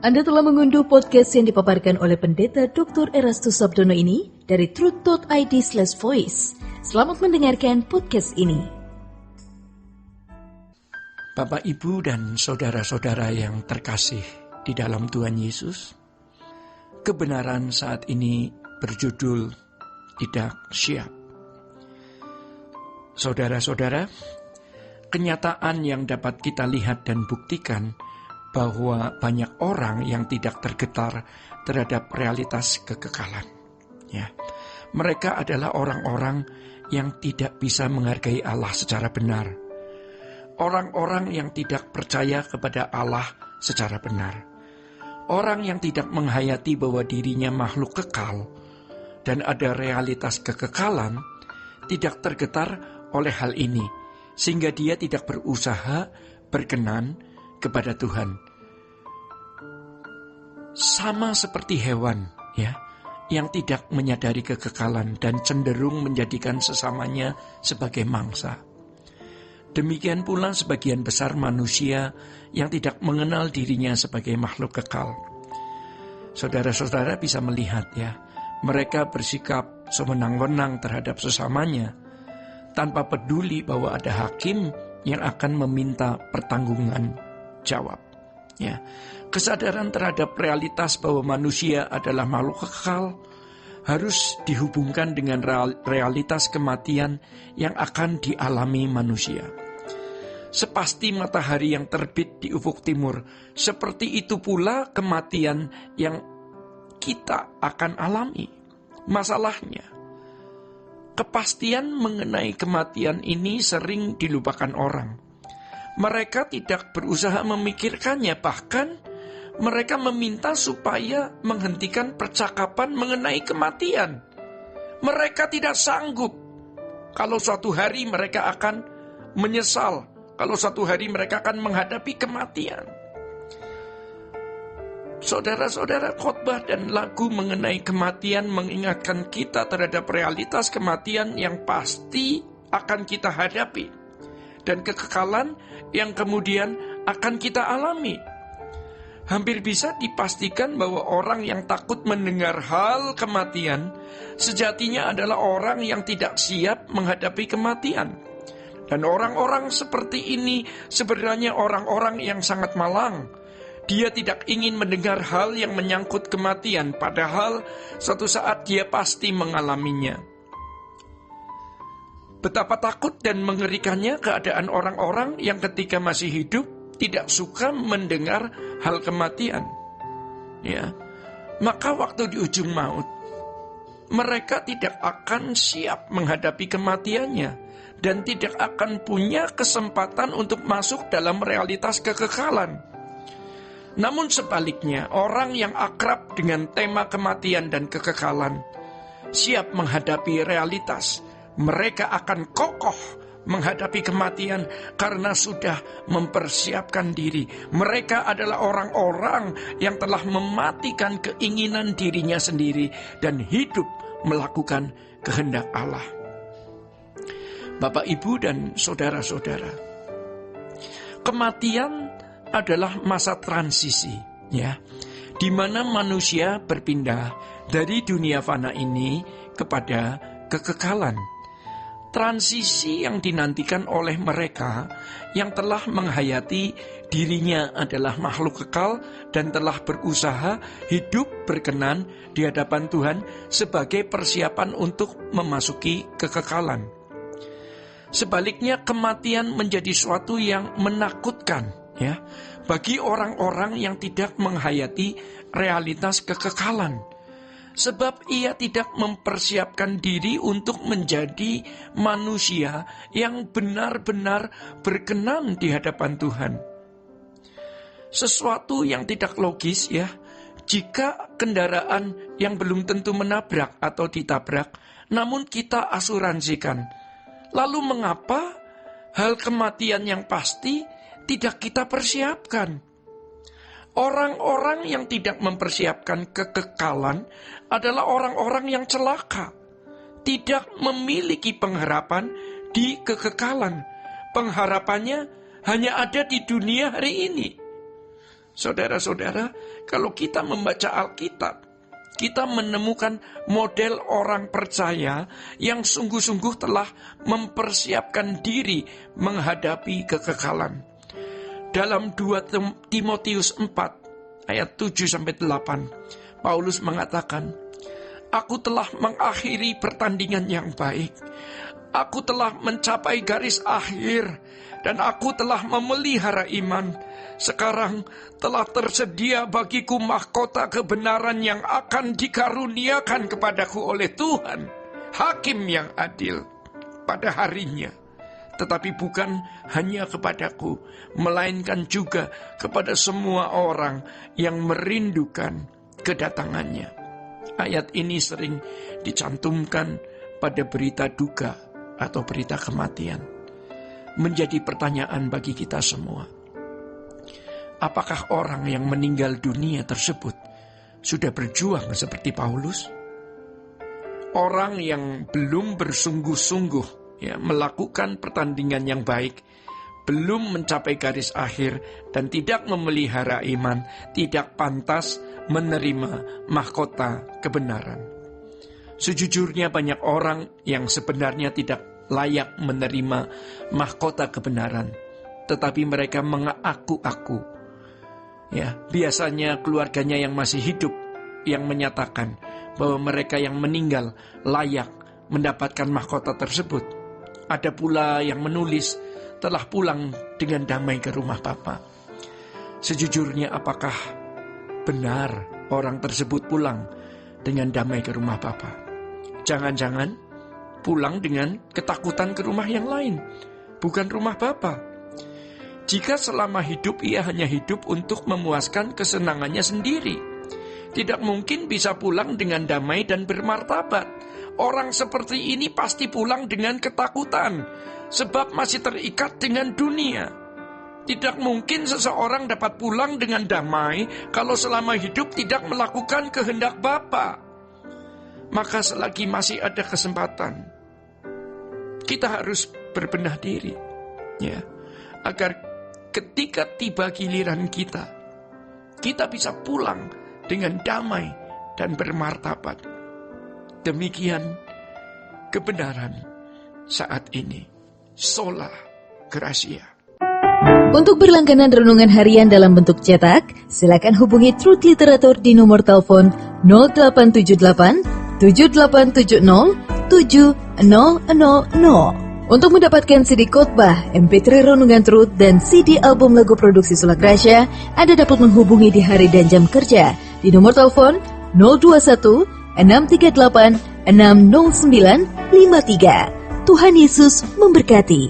Anda telah mengunduh podcast yang dipaparkan oleh Pendeta Dr. Erastus Sabdono ini dari truth.id/voice. Selamat mendengarkan podcast ini. Bapak, Ibu, dan saudara-saudara yang terkasih di dalam Tuhan Yesus, kebenaran saat ini berjudul tidak siap. Saudara-saudara, kenyataan yang dapat kita lihat dan buktikan bahwa banyak orang yang tidak tergetar terhadap realitas kekekalan. Ya, mereka adalah orang-orang yang tidak bisa menghargai Allah secara benar. Orang-orang yang tidak percaya kepada Allah secara benar. Orang yang tidak menghayati bahwa dirinya makhluk kekal dan ada realitas kekekalan, tidak tergetar oleh hal ini, sehingga dia tidak berusaha berkenan kepada Tuhan. Sama seperti hewan, ya, yang tidak menyadari kekekalan dan cenderung menjadikan sesamanya sebagai mangsa. Demikian pula sebagian besar manusia yang tidak mengenal dirinya sebagai makhluk kekal. Saudara-saudara bisa melihat, ya, mereka bersikap sewenang-wenang terhadap sesamanya tanpa peduli bahwa ada hakim yang akan meminta pertanggungan jawab. Ya, kesadaran terhadap realitas bahwa manusia adalah makhluk kekal harus dihubungkan dengan realitas kematian yang akan dialami manusia. Sepasti matahari yang terbit di ufuk timur, seperti itu pula kematian yang kita akan alami. Masalahnya, kepastian mengenai kematian ini sering dilupakan orang. Mereka tidak berusaha memikirkannya, bahkan mereka meminta supaya menghentikan percakapan mengenai kematian. Mereka tidak sanggup kalau suatu hari mereka akan menyesal, kalau suatu hari mereka akan menghadapi kematian. Saudara-saudara, khotbah dan lagu mengenai kematian mengingatkan kita terhadap realitas kematian yang pasti akan kita hadapi dan kekekalan yang kemudian akan kita alami. Hampir bisa dipastikan bahwa orang yang takut mendengar hal kematian sejatinya adalah orang yang tidak siap menghadapi kematian. Dan orang-orang seperti ini sebenarnya orang-orang yang sangat malang. Dia tidak ingin mendengar hal yang menyangkut kematian, padahal suatu saat dia pasti mengalaminya. Betapa takut dan mengerikannya keadaan orang-orang yang ketika masih hidup tidak suka mendengar hal kematian. Ya, maka waktu di ujung maut, mereka tidak akan siap menghadapi kematiannya dan tidak akan punya kesempatan untuk masuk dalam realitas kekekalan. Namun sebaliknya, orang yang akrab dengan tema kematian dan kekekalan siap menghadapi realitas. Mereka akan kokoh menghadapi kematian karena sudah mempersiapkan diri. Mereka adalah orang-orang yang telah mematikan keinginan dirinya sendiri dan hidup melakukan kehendak Allah. Bapak, Ibu, dan saudara-saudara, kematian adalah masa transisi, ya, di mana manusia berpindah dari dunia fana ini kepada kekekalan. Transisi yang dinantikan oleh mereka yang telah menghayati dirinya adalah makhluk kekal dan telah berusaha hidup berkenan di hadapan Tuhan sebagai persiapan untuk memasuki kekekalan. Sebaliknya, kematian menjadi suatu yang menakutkan, ya, bagi orang-orang yang tidak menghayati realitas kekekalan. Sebab ia tidak mempersiapkan diri untuk menjadi manusia yang benar-benar berkenan di hadapan Tuhan. Sesuatu yang tidak logis, ya, jika kendaraan yang belum tentu menabrak atau ditabrak, namun kita asuransikan. Lalu mengapa hal kematian yang pasti tidak kita persiapkan? Orang-orang yang tidak mempersiapkan kekekalan adalah orang-orang yang celaka, tidak memiliki pengharapan di kekekalan. Pengharapannya hanya ada di dunia hari ini. Saudara-saudara, kalau kita membaca Alkitab, kita menemukan model orang percaya yang sungguh-sungguh telah mempersiapkan diri menghadapi kekekalan. Dalam 2 Timotius 4 ayat 7-8, Paulus mengatakan, "Aku telah mengakhiri pertandingan yang baik. Aku telah mencapai garis akhir dan aku telah memelihara iman. Sekarang telah tersedia bagiku mahkota kebenaran yang akan dikaruniakan kepadaku oleh Tuhan, Hakim yang adil, pada harinya. Tetapi bukan hanya kepadaku, melainkan juga kepada semua orang yang merindukan kedatangannya." Ayat ini sering dicantumkan pada berita duka atau berita kematian. Menjadi pertanyaan bagi kita semua. Apakah orang yang meninggal dunia tersebut sudah berjuang seperti Paulus? Orang yang belum bersungguh-sungguh melakukan pertandingan yang baik, belum mencapai garis akhir dan tidak memelihara iman, tidak pantas menerima mahkota kebenaran. Sejujurnya banyak orang yang sebenarnya tidak layak menerima mahkota kebenaran, tetapi mereka mengaku-aku. Biasanya keluarganya yang masih hidup yang menyatakan bahwa mereka yang meninggal layak mendapatkan mahkota tersebut. Ada pula yang menulis telah pulang dengan damai ke rumah Bapa. Sejujurnya apakah benar orang tersebut pulang dengan damai ke rumah Bapa? Jangan-jangan pulang dengan ketakutan ke rumah yang lain, bukan rumah Bapa. Jika selama hidup ia hanya hidup untuk memuaskan kesenangannya sendiri, tidak mungkin bisa pulang dengan damai dan bermartabat. Orang seperti ini pasti pulang dengan ketakutan, sebab masih terikat dengan dunia. Tidak mungkin seseorang dapat pulang dengan damai kalau selama hidup tidak melakukan kehendak Bapa. Maka selagi masih ada kesempatan, kita harus berbenah diri, agar ketika tiba giliran kita bisa pulang dengan damai dan bermartabat. Demikian kebenaran saat ini. Sola Gratia. Untuk berlangganan renungan harian dalam bentuk cetak, silakan hubungi Truth Literatur di nomor telepon 0878 7870 7000. Untuk mendapatkan CD khotbah, MP3 renungan Truth, dan CD album lagu produksi Sola Gratia, Anda dapat menghubungi di hari dan jam kerja di nomor telepon 021 638 60953. Tuhan Yesus memberkati.